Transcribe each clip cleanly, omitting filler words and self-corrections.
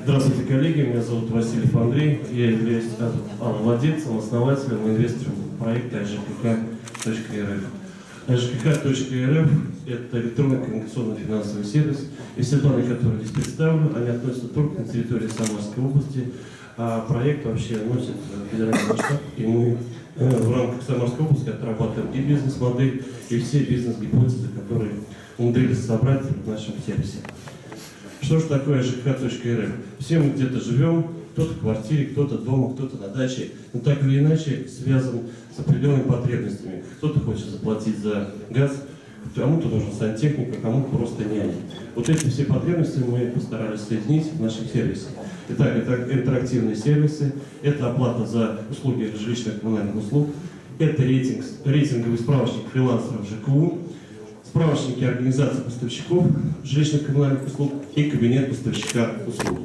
Здравствуйте, коллеги, меня зовут Васильев Андрей, я являюсь владельцем, основателем и инвестором проекта АЖКК.РФ. АЖКК.РФ – это электронный коммуникационный финансовый сервис, и все данные, которые здесь представлены, они относятся только на территории Самарской области, а проект вообще носит федеральный масштаб, и мы в рамках Самарской области отрабатываем и бизнес-модель, и все бизнес-гипотезы, которые умудрились собрать в нашем сервисе. Что же такое АЖКК.РФ? Все мы где-то живем, кто-то в квартире, кто-то дома, кто-то на даче, но так или иначе связан с определенными потребностями. Кто-то хочет заплатить за газ, кому-то нужен сантехник, а кому-то просто няня. Вот эти все потребности мы постарались соединить в нашем сервисе. Итак, это интерактивные сервисы, это оплата за услуги жилищных коммунальных услуг, это рейтинговый справочник фрилансеров ЖКУ, справочники организации поставщиков жилищных коммунальных услуг и кабинет поставщика услуг.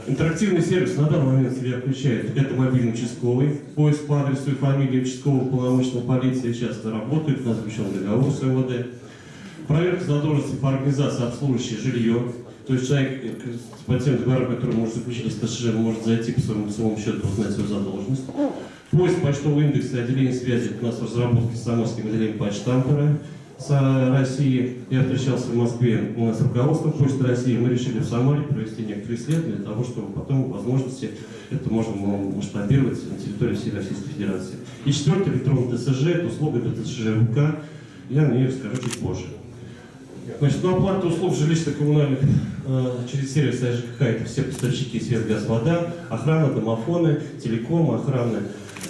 Интерактивный сервис на данный момент себя включает. Это мобильный участковый, поиск по адресу и фамилии участкового полномочного полиции часто работает, у нас заключен договор с МВД. Проверка задолженности по организации, обслуживающей жилье. То есть человек по тем договорам, которые может заключить с ТСЖ, может зайти по своему лицевому счету, узнать свою задолженность. Поиск почтового индекса и отделение связи у нас в разработке с Самарским отделением почтампера с России. Я встречался в Москве с руководством Почты России. Мы решили в Самаре провести некоторые исследования для того, чтобы потом возможности это можно масштабировать на территории всей Российской Федерации. И четвертый электронный ТСЖ, это услуга для ТСЖ ВК. Я на ней расскажу чуть позже. Значит, на оплату услуг жилищно-коммунальных через сервис АЖКК это все поставщики свет, газ, вода, охрана, домофоны, телеком, охрана,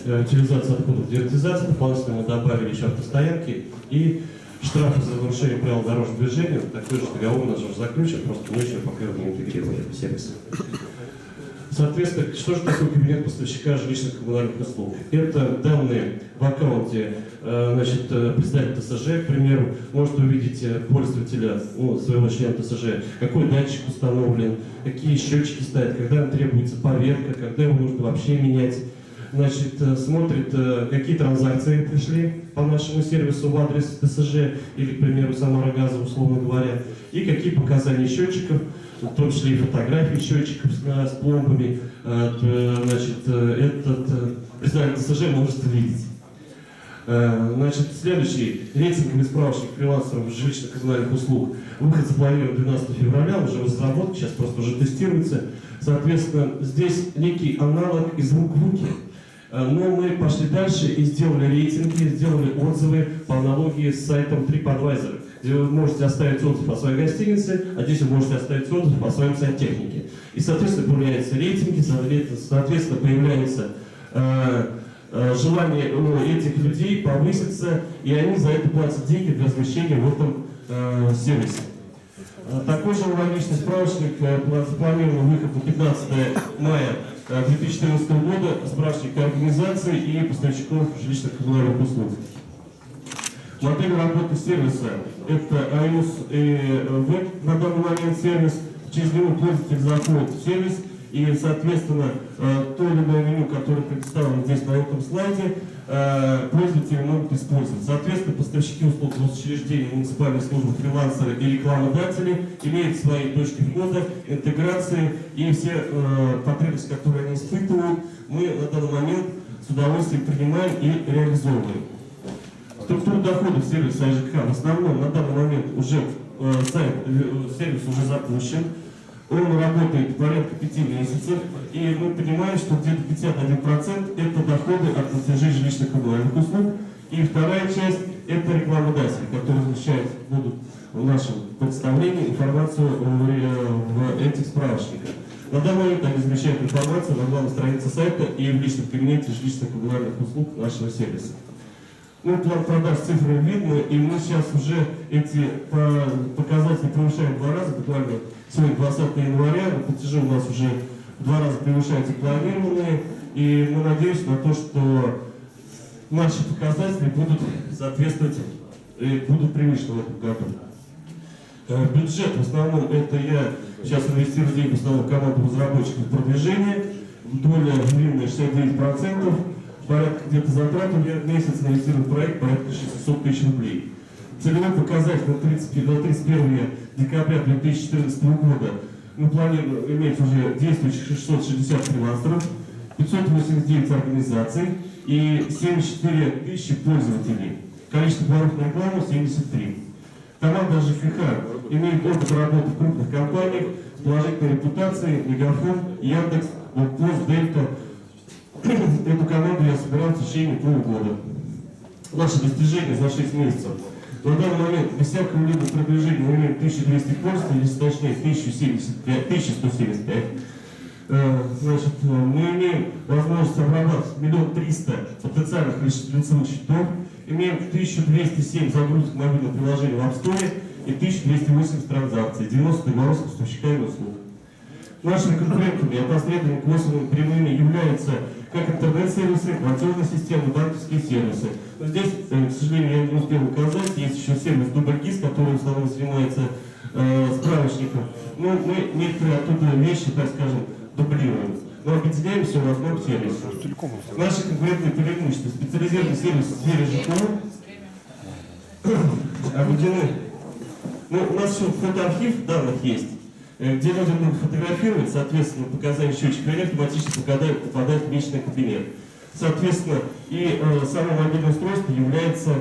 утилизация отходов, дератизация. Дополнительно мы добавили еще автостоянки и штрафы за нарушение правил дорожного движения. Такой же договор у нас уже заключен, просто мы еще пока его не интегрировали в сервис. Соответственно, что же такое кабинет поставщика жилищных коммунальных услуг? Это данные в аккаунте, значит, представитель ТСЖ, к примеру, может увидеть пользователя своего члена ТСЖ, какой датчик установлен, какие счетчики стоят, когда требуется поверка, когда его нужно вообще менять. Значит, смотрит, какие транзакции пришли по нашему сервису в адрес ТСЖ или, к примеру, Самара-Газа, условно говоря, и какие показания счетчиков, в том числе и фотографии счетчиков с пломбами, значит, этот представитель ТСЖ может видеть. Значит, следующий рейтинговый справочник фрилансеров жилищно-коммунальных услуг. Выход запланирован 12 февраля, уже в разработке, сейчас просто уже тестируется. Соответственно, здесь некий аналог и звук Луки. Но мы пошли дальше и сделали рейтинги, сделали отзывы по аналогии с сайтом TripAdvisor, где вы можете оставить отзыв о своей гостинице, а здесь вы можете оставить отзыв о своем сантехнике. И, соответственно, появляются рейтинги, соответственно, появляется желание у этих людей повыситься, и они за это платят деньги для размещения в этом сервисе. Такой же аналогичный справочник запланирован выход на 15 мая 2014 года, справочник организации и поставщиков жилищных коммунальных услуг. Модель работы сервиса – это iOS и веб на данный момент сервис. Через него пользователь заходит в сервис, и, соответственно, то или иное меню, которое представлено здесь на этом слайде, пользователи могут использовать. Соответственно, поставщики услуг госучреждений, муниципальные службы, фрилансеры и рекламодатели имеют свои точки входа, интеграции и все потребности, которые они испытывают, мы на данный момент с удовольствием принимаем и реализовываем. Структура доходов сервиса АЖК в основном на данный момент уже сервис уже запущен. Он работает порядка 5 месяцев, и мы понимаем, что где-то 51% это доходы от платежей жилищных коммунальных услуг, и вторая часть это рекламодатели, которые размещают будут в нашем представлении информацию в этих справочниках. На данный момент они размещают информацию на главной странице сайта и в личном кабинете жилищных коммунальных услуг нашего сервиса. Ну, план продаж цифры видно, и мы сейчас уже эти показатели превышаем в 2 раза, буквально сегодня 20 января, платежи у нас уже в 2 раза превышают планированные, и мы надеемся на то, что наши показатели будут соответствовать и будут превышены в этом году. Бюджет в основном это я сейчас инвестирую деньги в основном в команду разработчиков продвижения, доля длинная 69%. Порядка где-то затрат у меня в месяц инвестирую в проект порядка 600 тысяч рублей. Целевой показатель на 31 декабря 2014 года мы планируем иметь уже действующих 660 фрилансеров, 589 организаций и 74 тысячи пользователей. Количество планов на рекламу 73. Команда ЖКХ имеет опыт работы в крупных компаниях с положительной репутацией: Мегафон, Яндекс, Блокпост, Дельта. Эту команду я собирал в течение полугода. Наши достижения за 6 месяцев. На данный момент без всякого либо продвижения мы имеем 1200 пользователей, если точнее 1175. Значит, мы имеем возможность обрабатывать 1 300 000 потенциальных лицевых счетов, имеем 1207 загрузок мобильного приложения в App Store и 1280 транзакций, 90 договоров с поставщиками услуг. Нашими конкурентами и опосредованными косвенными прямыми являются как интернет-сервисы, платежные системы, банковские сервисы. Но здесь, к сожалению, я не успел указать, есть еще сервис DoubleGIS, который в основном занимается справочником. Но мы некоторые оттуда вещи, так скажем, дублируем. Но объединяем все в одном сервисе. Наши конкурентные преимущества: специализированный сервис в сфере ЖКХ объединены. Ну, у нас еще фотоархив данных есть, где люди могут фотографировать, соответственно, показания счетчика они автоматически попадают в личный кабинет. Соответственно, и само мобильное устройство является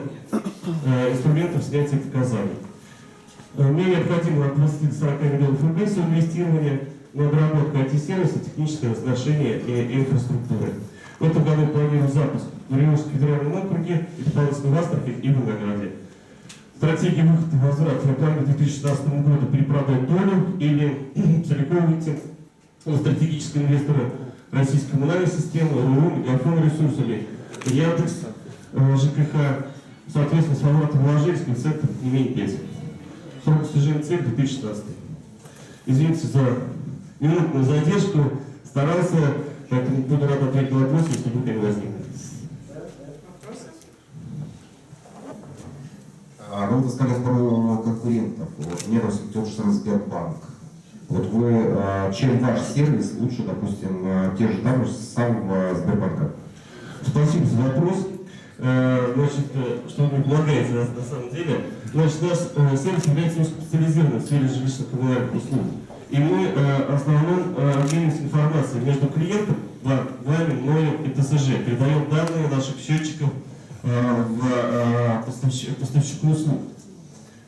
инструментом снятия показаний. Мне необходимо от 20 до 40 миллионов рублей инвестирования на доработку IT-сервиса, техническое оснащение и инфраструктуры. В этом году планируем запуск в Рижском федеральном округе и дополнительно в Астрахани и Волгограде. Стратегия выхода и возврата на плане к 2016 году: перепродать долю или целиком выйти на стратегического инвестора российской коммунальной системы, РУ, Мегафон ресурсами, Яндекс, ЖКХ, соответственно, с возвратом вложений в центр не менее 5. Срок достижения цели 2016. Извините за минутную задержку, старался, поэтому буду рад ответить на вопросы, если вдруг они возникнут. Ну, вы сказали про конкурентов. Вот, мне кажется, тот же самый Сбербанк. Вот вы, чем ваш сервис лучше, допустим, те же там самого Сбербанка? Спасибо за вопрос. Значит, что вы мне помогаете на самом деле. Значит, наш сервис является узкоспециализированным в сфере жилищно-коммунальных услуг. И мы в основном обмениваемся информацией между клиентом, вами, мною и ТСЖ. Передаем данные наших счетчиков в поставщику услуг.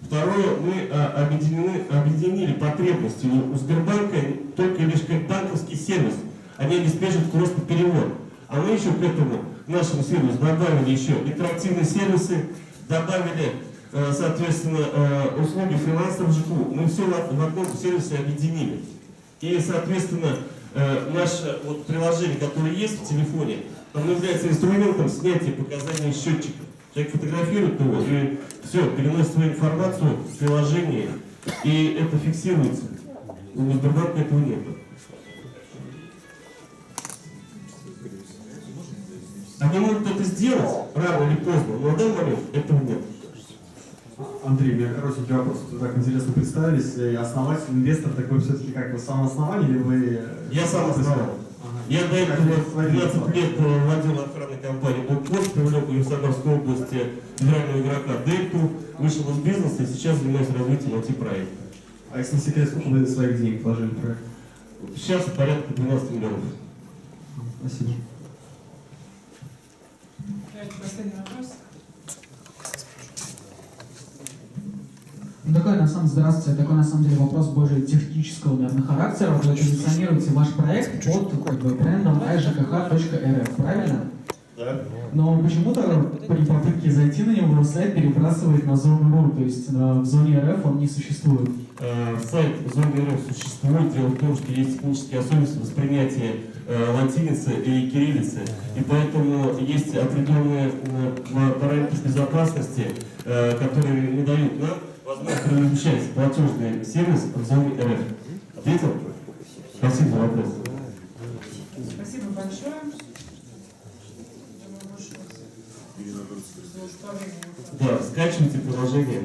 Второе, мы объединили потребности у Сбербанка только лишь как банковский сервис. Они обеспечивают просто перевод. А мы еще к этому, к нашему сервису, добавили еще интерактивные сервисы, добавили, соответственно, услуги фрилансеров ЖКХ. Мы все в одном сервисе объединили. И, соответственно, наше вот приложение, которое есть в телефоне, оно является инструментом снятия показаний счетчика. Человек фотографирует его и все, переносит свою информацию в приложение, и это фиксируется. У Сбербанка этого нет. Они могут это сделать рано или поздно, но на данный момент этого нет. Андрей, у меня коротенький вопрос. Вы так интересно представились. Основатель, инвестор, так вы все-таки как бы самооснование или вы... Я сам основал. Я до этого 12 лет владел охранной компанией Блокпост, привлек в Самарской области федерального игрока Дельту, вышел из бизнеса и сейчас занимаюсь развитием IT-проекта. А если не секрет, сколько вы своих денег вложили в проект? Сейчас порядка 12 миллионов. Спасибо. Последний вопрос. Здравствуйте. Такой, на самом деле, вопрос больше технического, наверное, характера. Вы позиционируете ваш проект под брендом iЖКХ.рф, правильно? Да. Но почему-то при попытке зайти на него сайт перебрасывает на зону РУ, то есть в зоне РФ он не существует. Сайт в зоне РФ существует. Дело в том, что есть технические особенности восприятия латиницы и кириллицы. И поэтому есть определенные параметры безопасности, которые не дают нам возможность размещать платежный сервис в зоне РФ. Ответил? Спасибо за вопрос. Спасибо большое. Да, скачивайте приложение.